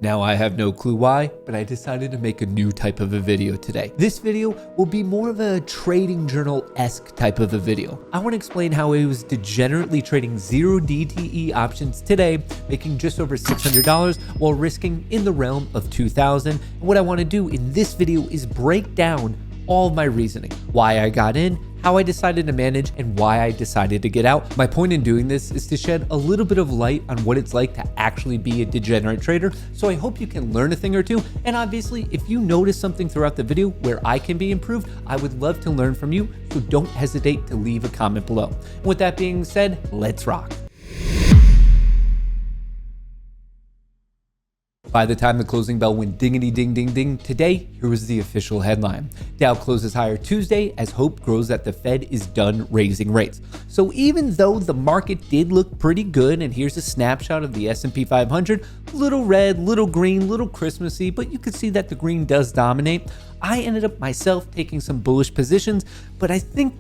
Now I have no clue why, but I decided to make a new type of a video today. This video will be more of a trading journal-esque type of a video. I want to explain how I was degenerately trading 0 DTE options today, making just over $600 while risking in the realm of $2,000. And what I want to do in this video is break down all of my reasoning, why I got in, how I decided to manage, and why I decided to get out. My point in doing this is to shed a little bit of light on what it's like to actually be a degenerate trader. So I hope you can learn a thing or two. And obviously, if you notice something throughout the video where I can be improved, I would love to learn from you. So don't hesitate to leave a comment below. And with that being said, let's rock. By the time the closing bell went dingity ding ding ding today, here was the official headline. Dow closes higher Tuesday as hope grows that the Fed is done raising rates. So even though the market did look pretty good, and here's a snapshot of the S&P 500, little red, little green, little Christmassy, but you could see that the green does dominate. I ended up myself taking some bullish positions, but I think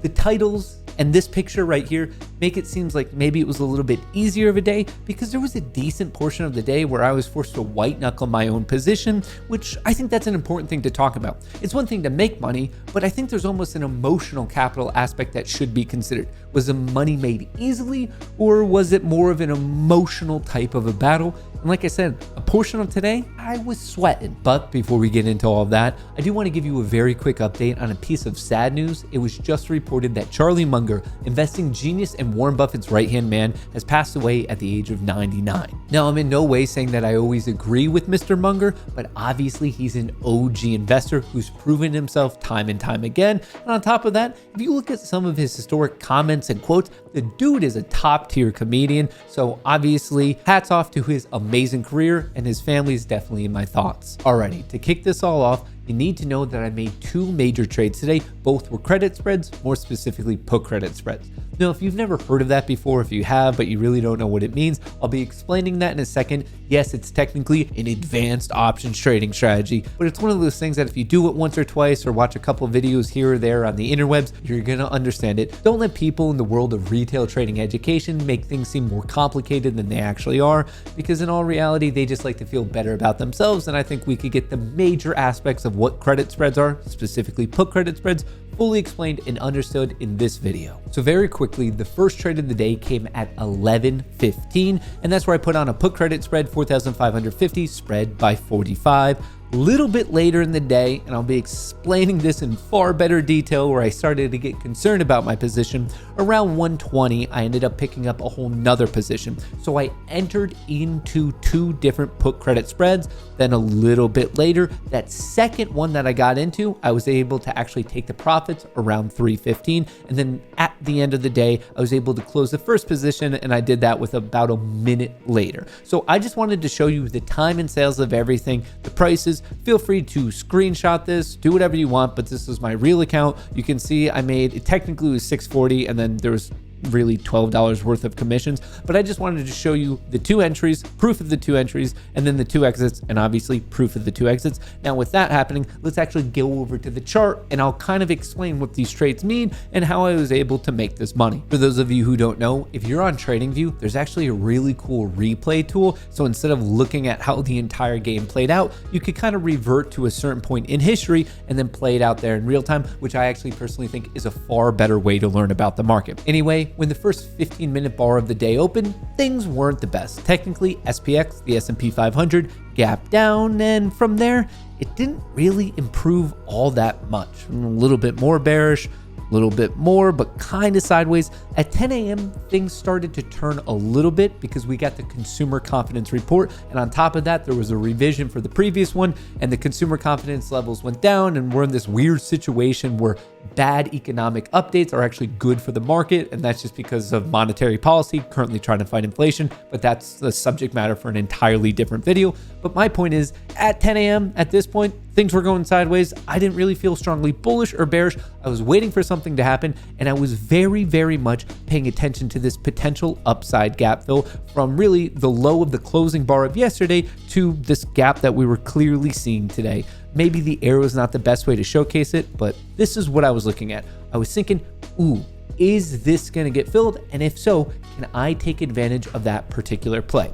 the titles and this picture right here make it seem like maybe it was a little bit easier of a day, because there was a decent portion of the day where I was forced to white knuckle my own position, which I think that's an important thing to talk about. It's one thing to make money, but I think there's almost an emotional capital aspect that should be considered. Was the money made easily, or was it more of an emotional type of a battle? And like I said, a portion of today, I was sweating. But before we get into all of that, I do want to give you a very quick update on a piece of sad news. It was just reported that Charlie Munger, investing genius and Warren Buffett's right-hand man, has passed away at the age of 99. Now, I'm in no way saying that I always agree with Mr. Munger, but obviously he's an OG investor who's proven himself time and time again. And on top of that, if you look at some of his historic comments and quotes, the dude is a top-tier comedian. So obviously, hats off to his amazing career, and his family is definitely in my thoughts. Alrighty, to kick this all off, you need to know that I made 2 major trades today. Both were credit spreads, more specifically put credit spreads. Now, if you've never heard of that before, if you have, but you really don't know what it means, I'll be explaining that in a second. Yes, it's technically an advanced options trading strategy, but it's one of those things that if you do it once or twice or watch a couple of videos here or there on the interwebs, you're gonna understand it. Don't let people in the world of retail trading education make things seem more complicated than they actually are, because in all reality, they just like to feel better about themselves. And I think we could get the major aspects of what credit spreads are, specifically put credit spreads, fully explained and understood in this video. So very quickly, the first trade of the day came at 11:15, and that's where I put on a put credit spread, 4,550 spread by 45. Little bit later in the day, and I'll be explaining this in far better detail, where I started to get concerned about my position, around 120, I ended up picking up a whole nother position. So I entered into 2 different put credit spreads. Then a little bit later, that second one that I got into, I was able to actually take the profits around 315. And then at the end of the day, I was able to close the first position, and I did that with about a minute later. So I just wanted to show you the time and sales of everything, the prices. Feel free to screenshot this, do whatever you want, but this is my real account. You can see I made, it technically was $640, and then there was really $12 worth of commissions, but I just wanted to show you the 2 entries, proof of the 2 entries, and then the 2 exits, and obviously proof of the 2 exits. Now with that happening, let's actually go over to the chart, and I'll kind of explain what these trades mean and how I was able to make this money. For those of you who don't know, if you're on TradingView, there's actually a really cool replay tool. So instead of looking at how the entire game played out, you could kind of revert to a certain point in history and then play it out there in real time, which I actually personally think is a far better way to learn about the market. Anyway, when the first 15-minute bar of the day opened, things weren't the best. Technically, SPX, the S&P 500, gapped down, and from there, it didn't really improve all that much. A little bit more bearish, a little bit more, but kind of sideways. At 10 a.m., things started to turn a little bit because we got the consumer confidence report. And on top of that, there was a revision for the previous one, and the consumer confidence levels went down. And we're in this weird situation where bad economic updates are actually good for the market. And that's just because of monetary policy, currently trying to fight inflation. But that's the subject matter for an entirely different video. But my point is, at 10 a.m. at this point, things were going sideways. I didn't really feel strongly bullish or bearish. I was waiting for something to happen, and I was very, very much paying attention to this potential upside gap fill from really the low of the closing bar of yesterday to this gap that we were clearly seeing today. Maybe the arrow is not the best way to showcase it, but this is what I was looking at. I was thinking, ooh, is this going to get filled? And if so, can I take advantage of that particular play?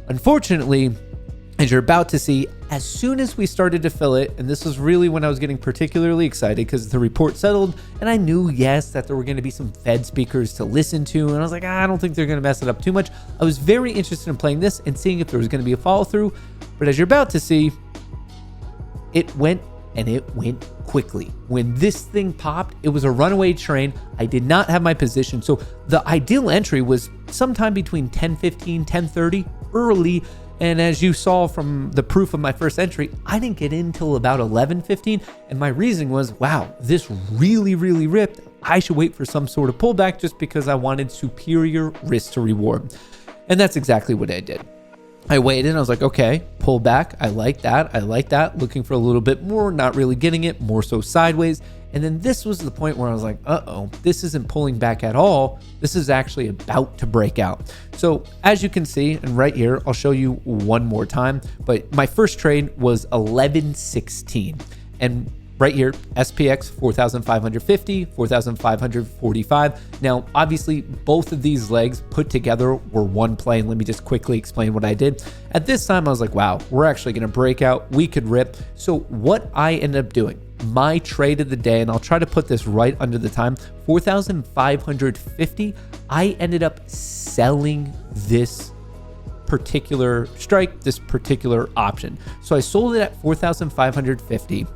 Unfortunately, as you're about to see, as soon as we started to fill it, and this was really when I was getting particularly excited because the report settled and I knew, yes, that there were going to be some Fed speakers to listen to. And I was like, I don't think they're going to mess it up too much. I was very interested in playing this and seeing if there was going to be a follow through. But as you're about to see, it went, and it went quickly. When this thing popped, it was a runaway train. I did not have my position. So the ideal entry was sometime between 10:15, 10:30 early. And as you saw from the proof of my first entry, I didn't get in until about 11:15. And my reasoning was, wow, this really, really ripped. I should wait for some sort of pullback just because I wanted superior risk to reward. And that's exactly what I did. I waited and I was like, okay, pull back. I like that. I like that. Looking for a little bit more, not really getting it, more so sideways. And then this was the point where I was like, uh-oh, this isn't pulling back at all. This is actually about to break out. So as you can see, and right here, I'll show you one more time, but my first trade was 11:16. And right here, SPX 4,550, 4,545. Now, obviously, both of these legs put together were one play. And let me just quickly explain what I did. At this time, I was like, wow, we're actually going to break out. We could rip. So what I ended up doing, my trade of the day, and I'll try to put this right under the time, 4,550, I ended up selling this particular strike, this particular option. So I sold it at 4,550.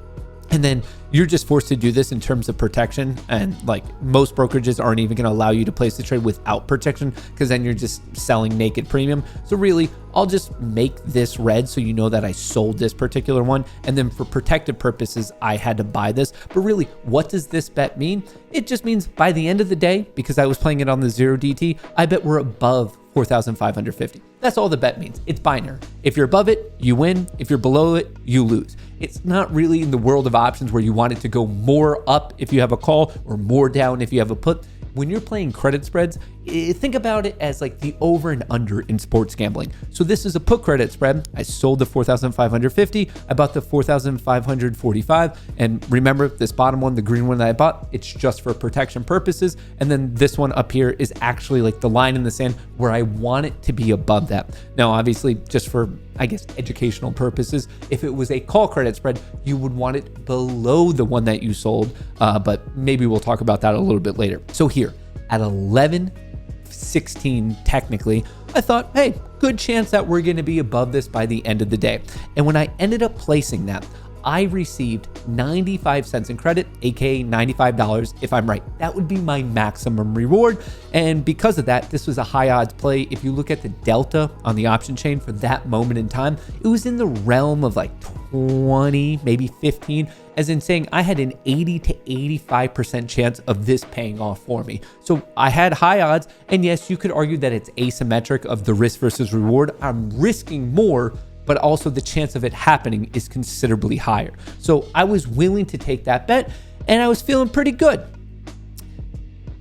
And then you're just forced to do this in terms of protection. And like most brokerages aren't even going to allow you to place the trade without protection because then you're just selling naked premium. So really, I'll just make this red so you know that I sold this particular one. And then for protective purposes, I had to buy this. But really, what does this bet mean? It just means by the end of the day, because I was playing it on the 0 DT, I bet we're above 4,550. That's all the bet means. It's binary. If you're above it, you win. If you're below it, you lose. It's not really in the world of options where you want it to go more up if you have a call or more down if you have a put. When you're playing credit spreads, think about it as like the over and under in sports gambling. So this is a put credit spread. I sold the 4,550. I bought the 4,545. And remember this bottom one, the green one that I bought, it's just for protection purposes. And then this one up here is actually like the line in the sand where I want it to be above that. Now, obviously, just for, I guess, educational purposes, if it was a call credit spread, you would want it below the one that you sold. But maybe we'll talk about that a little bit later. So here at 11:16, technically, I thought, hey, good chance that we're going to be above this by the end of the day. And when I ended up placing that, I received 95 cents in credit, aka $95 if I'm right. That would be my maximum reward. And because of that, this was a high odds play. If you look at the delta on the option chain for that moment in time, it was in the realm of like 20, maybe 15, as in saying I had an 80 to 85% chance of this paying off for me. So I had high odds. And yes, you could argue that it's asymmetric of the risk versus reward. I'm risking more, but also the chance of it happening is considerably higher. So I was willing to take that bet and I was feeling pretty good.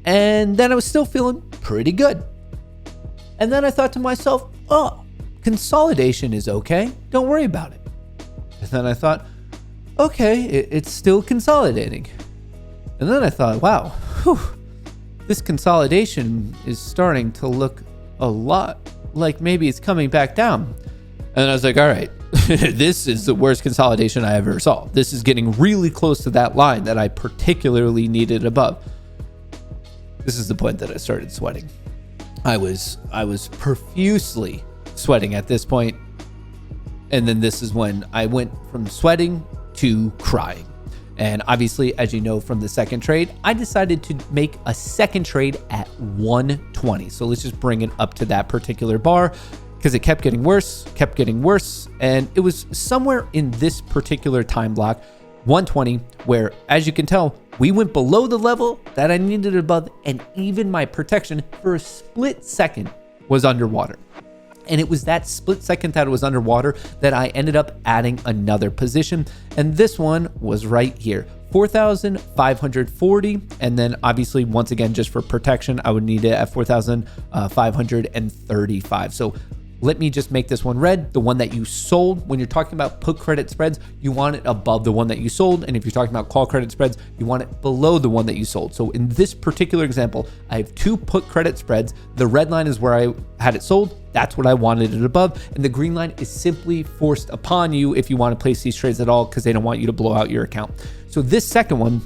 And then I was still feeling pretty good. And then I thought to myself, oh, consolidation is okay. Don't worry about it. And then I thought, okay, it's still consolidating. And then I thought, wow, this consolidation is starting to look a lot like maybe it's coming back down. And I was like, all right, this is the worst consolidation I ever saw. This is getting really close to that line that I particularly needed above. This is the point that I started sweating. I was profusely sweating at this point. And then this is when I went from sweating to crying. And obviously, as you know from the second trade, I decided to make a second trade at 120. So let's just bring it up to that particular bar, because it kept getting worse, and it was somewhere in this particular time block, 120, where, as you can tell, we went below the level that I needed above, and even my protection for a split second was underwater. And it was that split second that it was underwater that I ended up adding another position, and this one was right here, 4,540, and then obviously, once again, just for protection, I would need it at 4,535. So let me just make this one red, the one that you sold. When you're talking about put credit spreads, you want it above the one that you sold. And if you're talking about call credit spreads, you want it below the one that you sold. So in this particular example, I have two put credit spreads. The red line is where I had it sold. That's what I wanted it above. And the green line is simply forced upon you if you want to place these trades at all, because they don't want you to blow out your account. So this second one,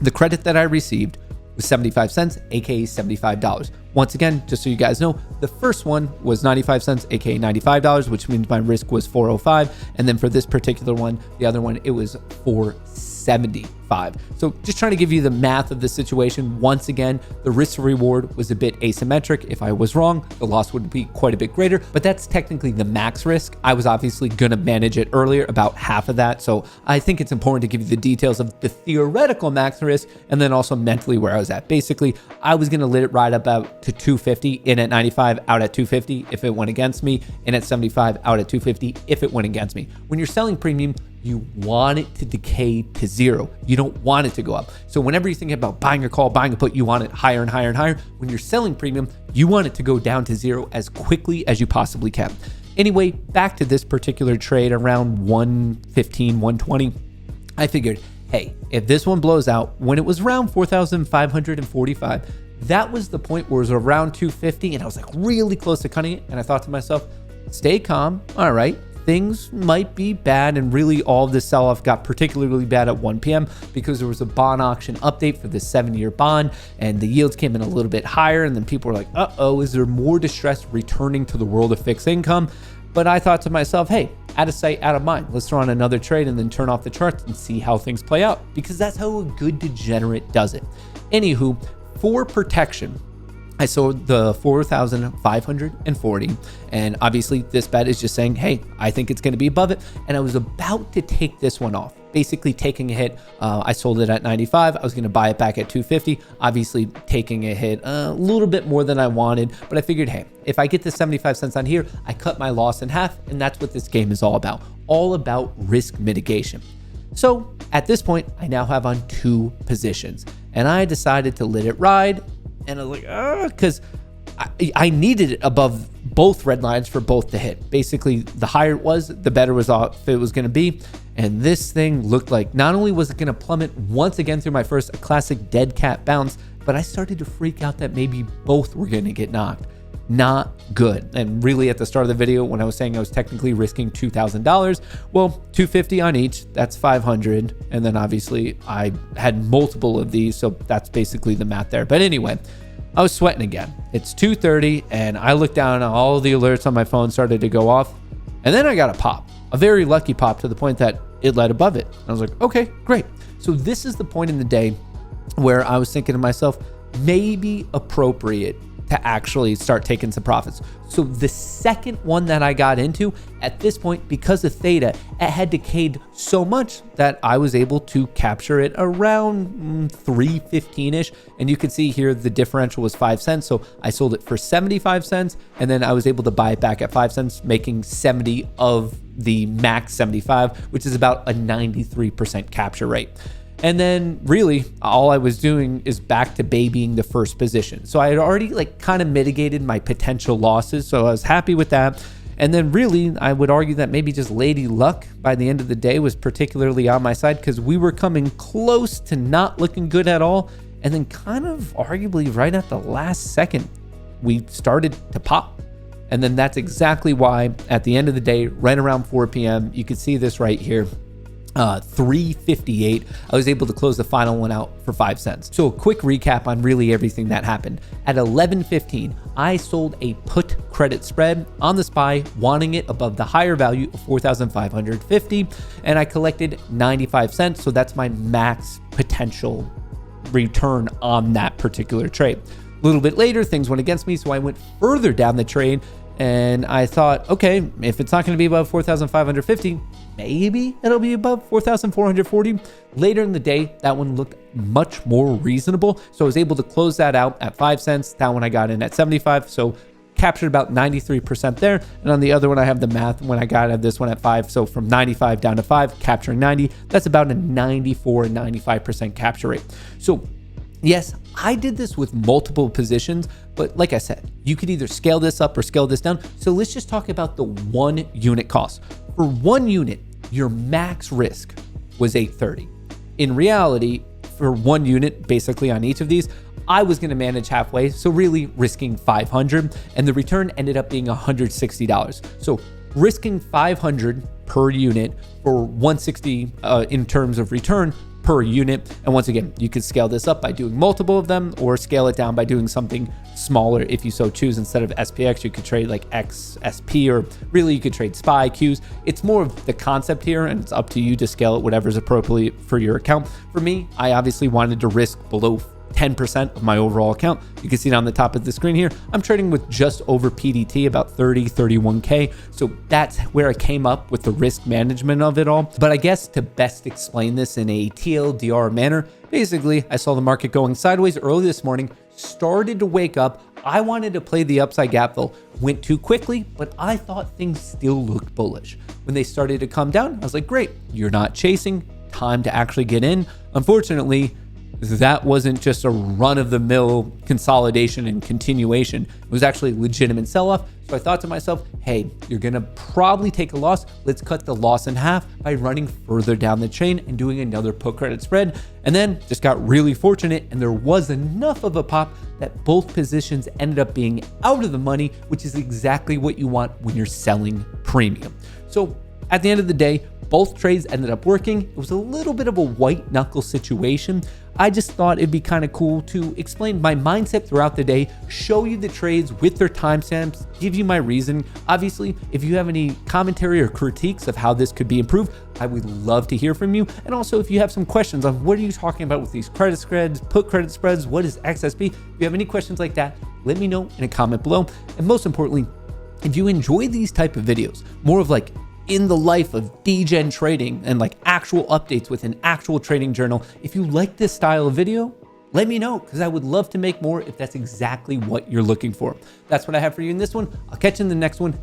the credit that I received was 75 cents, aka $75. Once again, just so you guys know, the first one was 95 cents, aka $95, which means my risk was 405. And then for this particular one, the other one, it was 475. So just trying to give you the math of the situation. Once again, the risk to reward was a bit asymmetric. If I was wrong, the loss would be quite a bit greater, but that's technically the max risk. I was obviously going to manage it earlier, about half of that. So I think it's important to give you the details of the theoretical max risk and then also mentally where I was at. Basically, I was going to let it ride about to 250, in at 95, out at 250 if it went against me, in at 75, out at 250 if it went against me. When you're selling premium, you want it to decay to zero. You don't want it to go up. So whenever you're thinking about buying a call, buying a put, you want it higher and higher and higher. When you're selling premium, you want it to go down to zero as quickly as you possibly can. Anyway, back to this particular trade around 115, 120. I figured, hey, if this one blows out, when it was around 4,545, that was the point where it was around 250 and I was like really close to cutting it. And I thought to myself, stay calm. All right, things might be bad. And really all of this sell-off got particularly bad at 1 p.m. because there was a bond auction update for the 7-year bond and the yields came in a little bit higher. And then people were like, uh-oh, is there more distress returning to the world of fixed income? But I thought to myself, hey, out of sight, out of mind. Let's throw on another trade and then turn off the charts and see how things play out, because that's how a good degenerate does it. Anywho, for protection, I sold the 4,540, and obviously this bet is just saying, hey, I think it's going to be above it, and I was about to take this one off, basically taking a hit. I sold it at 95. I was going to buy it back at 250, obviously taking a hit a little bit more than I wanted, but I figured, hey, if I get the 75 cents on here, I cut my loss in half, and that's what this game is all about risk mitigation. So at this point, I now have on 2 positions, and I decided to let it ride. And I was like, because I needed it above both red lines for both to hit. Basically, the higher it was, the better was off it was going to be. And this thing looked like not only was it going to plummet once again through my first classic dead cat bounce, but I started to freak out that maybe both were going to get knocked. Not good. And really at the start of the video, when I was saying I was technically risking $2,000, well, 250 on each, that's 500. And then obviously I had multiple of these. So that's basically the math there. But anyway, I was sweating again. It's 2:30 and I looked down and all the alerts on my phone started to go off. And then I got a pop, a very lucky pop, to the point that it led above it. I was like, okay, great. So this is the point in the day where I was thinking to myself, maybe appropriate to actually start taking some profits. So the second one that I got into at this point, because of theta, it had decayed so much that I was able to capture it around 315-ish. And you can see here the differential was 5 cents. So I sold it for 75 cents and then I was able to buy it back at 5 cents, making 70 of the max 75, which is about a 93% capture rate. And then really all I was doing is back to babying the first position. So I had already kind of mitigated my potential losses. So I was happy with that. And then really I would argue that maybe just lady luck by the end of the day was particularly on my side, because we were coming close to not looking good at all. And then kind of arguably right at the last second, we started to pop. And then that's exactly why at the end of the day, right around 4 p.m., you can see this right here, 358, I was able to close the final one out for 5 cents. So a quick recap on really everything that happened. At 11:15, I sold a put credit spread on the SPY, wanting it above the higher value of 4,550, and I collected 95 cents. So that's my max potential return on that particular trade. A little bit later, things went against me, so I went further down the trade. And I thought, okay, if it's not going to be above 4,550, maybe it'll be above 4,440. Later in the day, that one looked much more reasonable. So I was able to close that out at 5 cents. That one I got in at 75. So captured about 93% there. And on the other one, I have the math when I got this one at 5. So from 95 down to 5, capturing 90, that's about a 94, 95% capture rate. So yes, I did this with multiple positions, But like I said, you could either scale this up or scale this down. So let's just talk about the 1 unit cost. For 1 unit, your max risk was 830. In reality, for 1 unit, basically on each of these, I was going to manage halfway, so really risking 500, and the return ended up being $160. So risking 500 per unit for 160 in terms of return per unit. And once again, you could scale this up by doing multiple of them, or scale it down by doing something smaller if you so choose. Instead of SPX, you could trade like XSP, or really you could trade SPY, Qs. It's more of the concept here, and it's up to you to scale it whatever's appropriate for your account. For me, I obviously wanted to risk below 10% of my overall account. You can see it on the top of the screen here. I'm trading with just over PDT, about 31K. So that's where I came up with the risk management of it all. But I guess to best explain this in a TLDR manner, basically, I saw the market going sideways early this morning, started to wake up. I wanted to play the upside gap fill, went too quickly, but I thought things still looked bullish. When they started to come down, I was like, great, you're not chasing, time to actually get in. Unfortunately, that wasn't just a run-of-the-mill consolidation and continuation. It was actually a legitimate sell-off. So I thought to myself, hey, you're gonna probably take a loss. Let's cut the loss in half by running further down the chain and doing another put credit spread. And then just got really fortunate, and there was enough of a pop that both positions ended up being out of the money, which is exactly what you want when you're selling premium. So at the end of the day, both trades ended up working. It was a little bit of a white knuckle situation. I just thought it'd be kind of cool to explain my mindset throughout the day, show you the trades with their timestamps, give you my reason. Obviously, if you have any commentary or critiques of how this could be improved, I would love to hear from you. And also, if you have some questions on what are you talking about with these credit spreads, put credit spreads, what is XSP? If you have any questions like that, let me know in a comment below. And most importantly, if you enjoy these type of videos, more of like in the life of Degen trading and like actual updates with an actual trading journal, if you like this style of video, let me know, because I would love to make more if that's exactly what you're looking for. That's what I have for you in this one. I'll catch you in the next one.